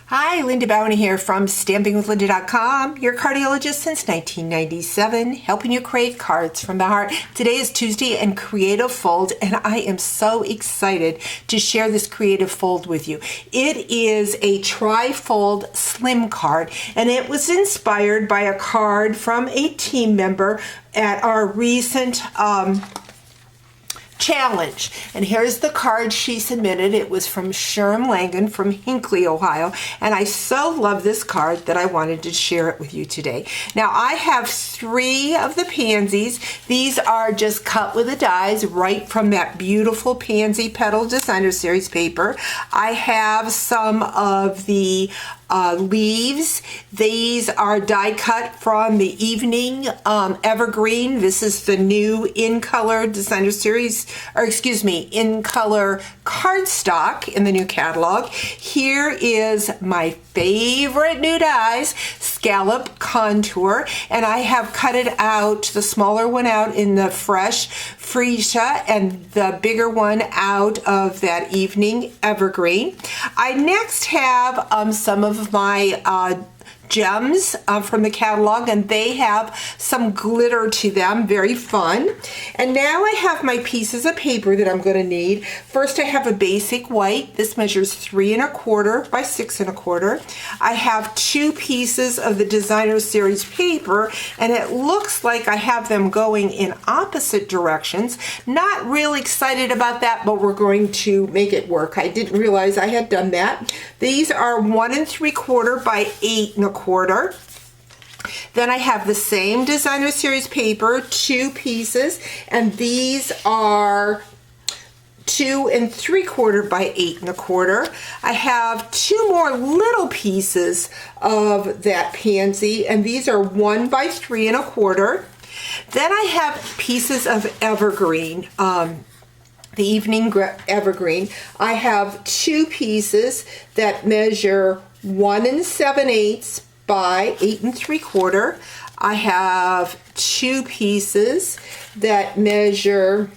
Hi, Linda Bowney here from StampingWithLinda.com, your cardiologist since 1997, helping you create cards from the heart. Today is Tuesday and Creative Fold, and I am so excited to share this Creative Fold with you. It is a Tri-Fold Slim card, and it was inspired by a card from a team member at our recent challenge. And here's the card she submitted. It was from Sherm Langan from Hinckley, Ohio. And I so love this card that I wanted to share it with you today. Now I have 3 of the pansies. These are just cut with the dies right from that beautiful Pansy Petal Designer Series paper. I have some of the leaves. These are die cut from the Evening Evergreen. This is the new in color designer series, or excuse me, in color cardstock in the new catalog. Here is my favorite new dies, Scallop Contour, and I have cut it out, the smaller one out in the fresh Freesia and the bigger one out of that Evening Evergreen. I next have some of my gems from the catalog, and they have some glitter to them, very fun. And now I have my pieces of paper that I'm going to need. First, I have a basic white. This measures 3 1/4 by 6 1/4. I have 2 pieces of the Designer Series paper, and it looks like I have them going in opposite directions. Not really excited about that, but we're going to make it work. I didn't realize I had done that. These are 1 3/4 by 8 1/4. Then I have the same Designer Series paper, 2 pieces, and these are 2 3/4 by 8 1/4. I have 2 more little pieces of that pansy, and these are 1 by 3 1/4. Then I have pieces of evergreen, the Evening Evergreen. I have 2 pieces that measure 1 7/8 by 8 3/4. I have 2 pieces that measure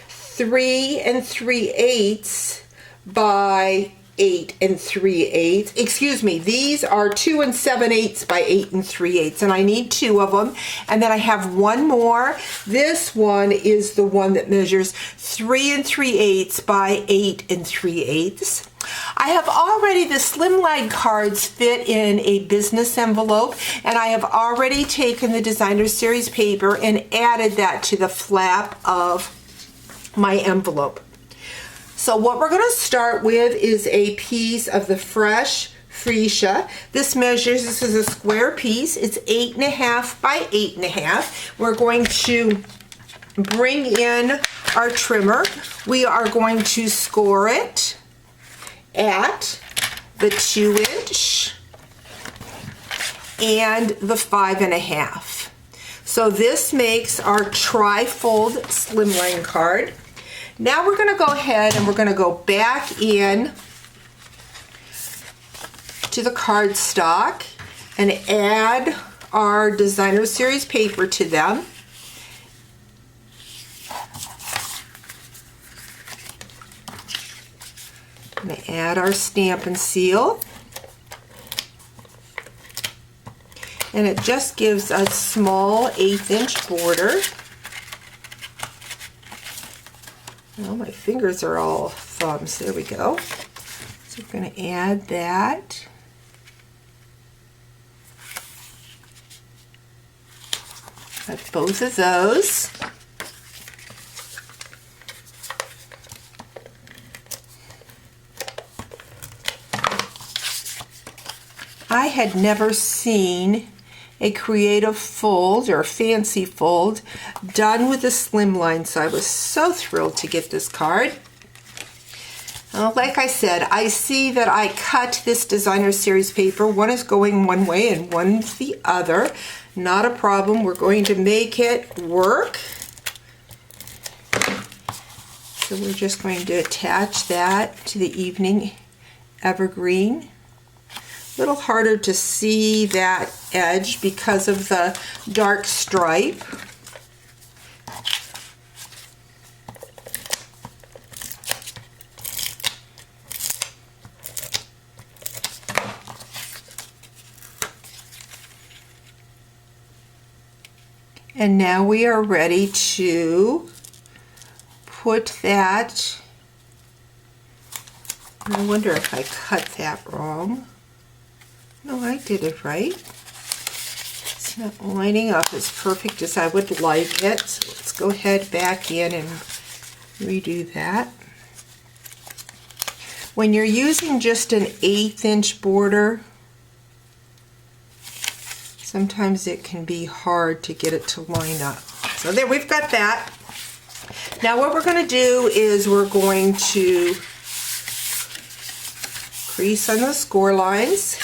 3 3/8 by 8 3/8. Excuse me, these are 2 7/8 by 8 3/8, and I need 2 of them. And then I have one more. This one is the one that measures 3 3/8 by 8 3/8. I have already, the Slimline cards fit in a business envelope, and I have already taken the Designer Series paper and added that to the flap of my envelope. So what we're going to start with is a piece of the fresh Freesia. This is a square piece. It's 8 1/2 by 8 1/2. We're going to bring in our trimmer. We are going to score it at the 2 inch and the 5 1/2. So this makes our Tri-Fold Slimline card. Now we're going to go ahead and we're going to go back in to the cardstock and add our Designer Series paper to them. I'm going to add our stamp and seal. And it just gives a small 1/8 inch border. Well, my fingers are all thumbs. There we go. So we're going to add that. Add both of those. I had never seen a creative fold or fancy fold done with a slimline, so I was so thrilled to get this card. Like I said, I see that I cut this Designer Series paper. One is going one way and one's the other. Not a problem. We're going to make it work. So we're just going to attach that to the Evening Evergreen. A little harder to see that edge because of the dark stripe. And now we are ready to put that. I wonder if I cut that wrong. No, I did it right. It's not lining up as perfect as I would like it. So let's go ahead back in and redo that. When you're using just an 1/8 inch border, sometimes it can be hard to get it to line up. So there, we've got that. Now what we're going to do is we're going to crease on those score lines.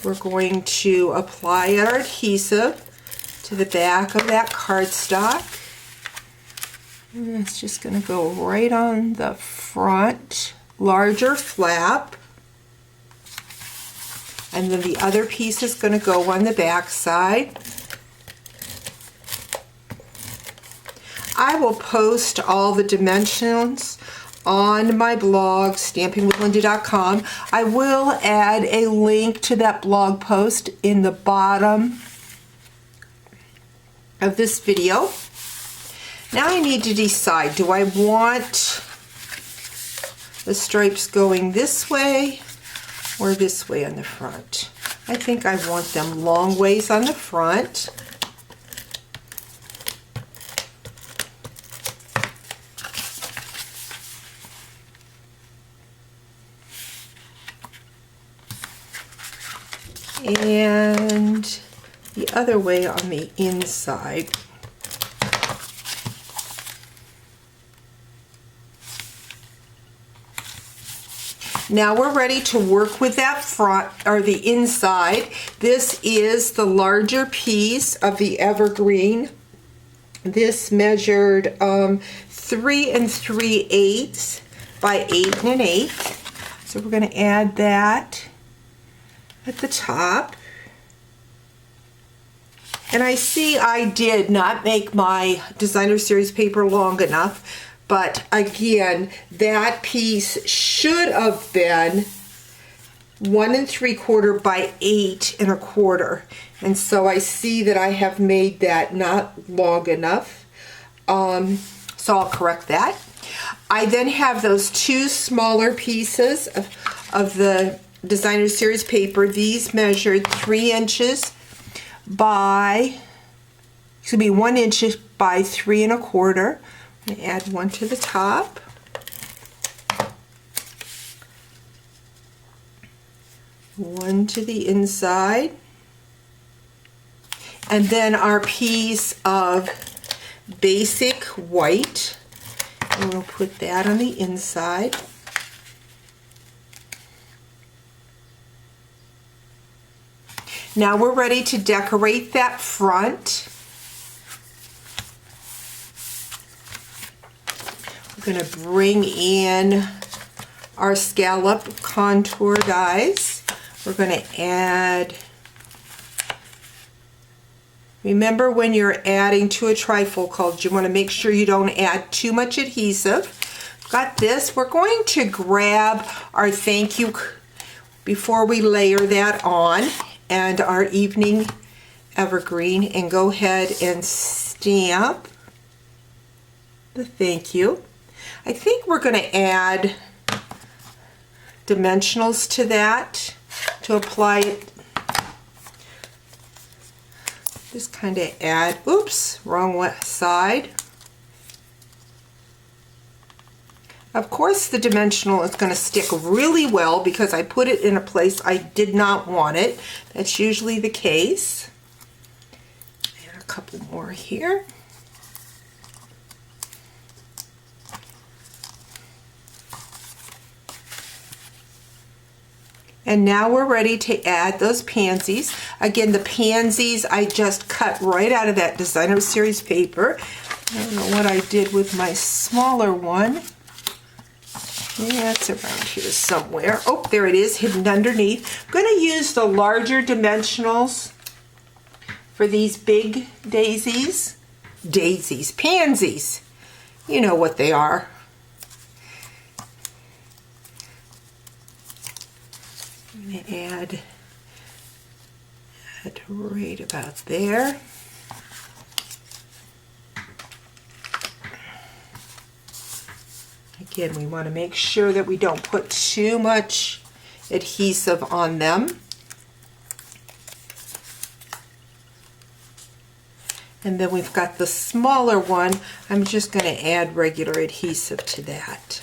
We're going to apply our adhesive to the back of that cardstock. And it's just going to go right on the front larger flap. And then the other piece is going to go on the back side. I will post all the dimensions on my blog, stampingwithlinda.com. I will add a link to that blog post in the bottom of this video. Now I need to decide, do I want the stripes going this way or this way on the front? I think I want them long ways on the front. And the other way on the inside. Now we're ready to work with that front, or the inside. This is the larger piece of the evergreen. This measured 3 3/8 by 8 1/8. So we're going to add that at the top. And I see I did not make my designer series paper long enough. But again, that piece should have been 1 3/4 by 8 1/4. And so I see that I have made that not long enough. So I'll correct that. I then have those 2 smaller pieces of the designer series paper. These measured 3 inches by, excuse me, 1 inch by 3 1/4. I'm going to add one to the top. One to the inside. And then our piece of basic white. And we'll put that on the inside. Now we're ready to decorate that front. We're going to bring in our scallop contour dies. We're going to add, remember when you're adding to a trifold card, you want to make sure you don't add too much adhesive. Got this. We're going to grab our thank you before we layer that on, and our evening evergreen, and go ahead and stamp the thank you. I think we're going to add dimensionals to that to apply it. Just kind of add, oops, wrong side. Of course the dimensional is going to stick really well because I put it in a place I did not want it. That's usually the case. Add a couple more here. And now we're ready to add those pansies. Again, the pansies I just cut right out of that designer series paper. I don't know what I did with my smaller one. Yeah, it's around here somewhere. Oh, there it is, hidden underneath. I'm going to use the larger dimensionals for these big daisies. Pansies. You know what they are. I'm going to add right about there. Again, we want to make sure that we don't put too much adhesive on them. And then we've got the smaller one. I'm just going to add regular adhesive to that.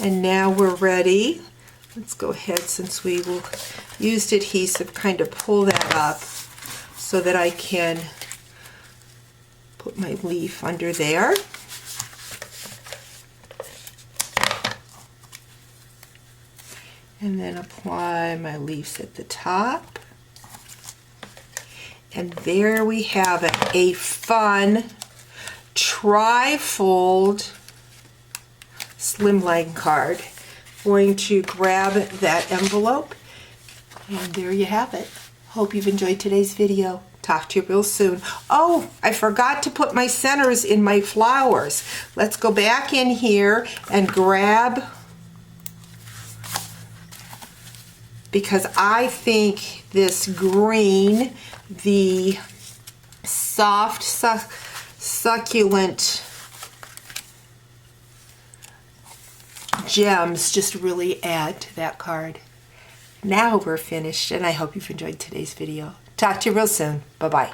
And now we're ready. Let's go ahead, since we used adhesive, kind of pull that up so that I can put my leaf under there. And then apply my leaves at the top. And there we have it, a fun tri-fold slimline card. Going to grab that envelope, and there you have it. Hope you've enjoyed today's video. Talk to you real soon. Oh, I forgot to put my centers in my flowers. Let's go back in here and grab, because I think this green, the soft, succulent gems just really add to that card. Now we're finished, and I hope you've enjoyed today's video. Talk to you real soon. Bye-bye.